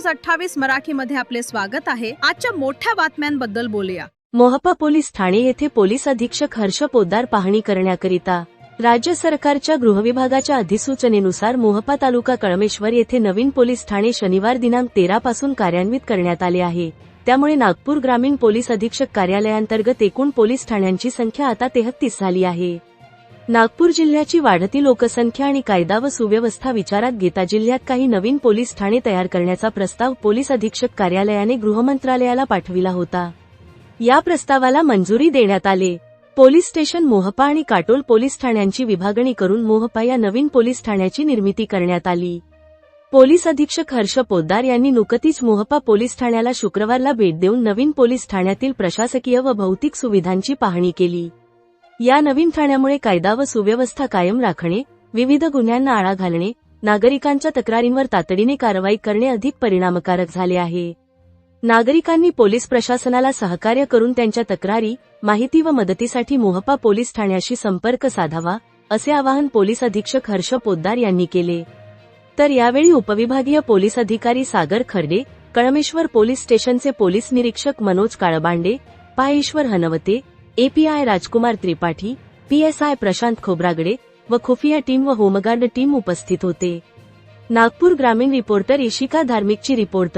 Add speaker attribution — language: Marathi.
Speaker 1: न्यूज 28 मराठीमध्ये आपले स्वागत आहे। आजच्या मोठ्या बातम्यांबद्दल बोलूया।
Speaker 2: मोहपा पोलीस ठाणे येथे पोलीस अधीक्षक हर्ष पोद्दार पाहणी करण्याकरिता राज्य सरकारच्या गृहविभागाच्या अधिसूचनेनुसार मोहपा तालुका कळमेश्वर येथे नवीन पोलीस ठाणे शनिवार दिनांक 13 पासून कार्यान्वित करण्यात आले आहे। त्यामुळे नागपूर ग्रामीण पोलीस अधीक्षक कार्यालयांतर्गत एकूण पोलीस ठाण्यांची संख्या आता 33 झाली आहे। नागपूर जिल्ह्याची वाढती लोकसंख्या आणि कायदा व सुव्यवस्था विचारात घेता जिल्ह्यात काही नवीन पोलीस ठाणे तयार करण्याचा प्रस्ताव पोलीस अधीक्षक कार्यालयाने गृहमंत्रालयाला पाठविला होता। या प्रस्तावाला मंजुरी देण्यात आले। पोलीस स्टेशन मोहपा आणि काटोल पोलीस ठाण्यांची विभागणी करून मोहपा या नवीन पोलीस ठाण्याची निर्मिती करण्यात आली। पोलीस अधीक्षक हर्ष पोद्दार यांनी नुकतीच मोहपा पोलीस ठाण्याला शुक्रवारला भेट देऊन नवीन पोलीस ठाण्यातील प्रशासकीय व भौतिक सुविधांची पाहणी केली। या नवीन ठाण्यामुळे कायदा व सुव्यवस्था कायम राखणे, विविध गुन्ह्यांना आळा घालणे, नागरिकांच्या तक्रारींवर तातडीने कारवाई करणे अधिक परिणामकारक झाले आहे। नागरिकांनी पोलीस प्रशासनाला सहकार्य करून त्यांच्या तक्रारी, माहिती व मदतीसाठी मोहपा पोलीस ठाण्याशी संपर्क साधावा, असे आवाहन पोलीस अधीक्षक हर्ष पोद्दार यांनी केले। तर यावेळी उपविभागीय पोलीस अधिकारी सागर खर्डे, कळमेश्वर पोलीस स्टेशनचे पोलीस निरीक्षक मनोज काळबांडे, पाहेश्वर हनवते, एपीआय राजकुमार त्रिपाठी, पीएसआय प्रशांत खोब्रागडे व खुफिया टीम व होमगार्ड टीम उपस्थित होते। नागपूर ग्रामीण रिपोर्टर इशिका धार्मिकची रिपोर्ट।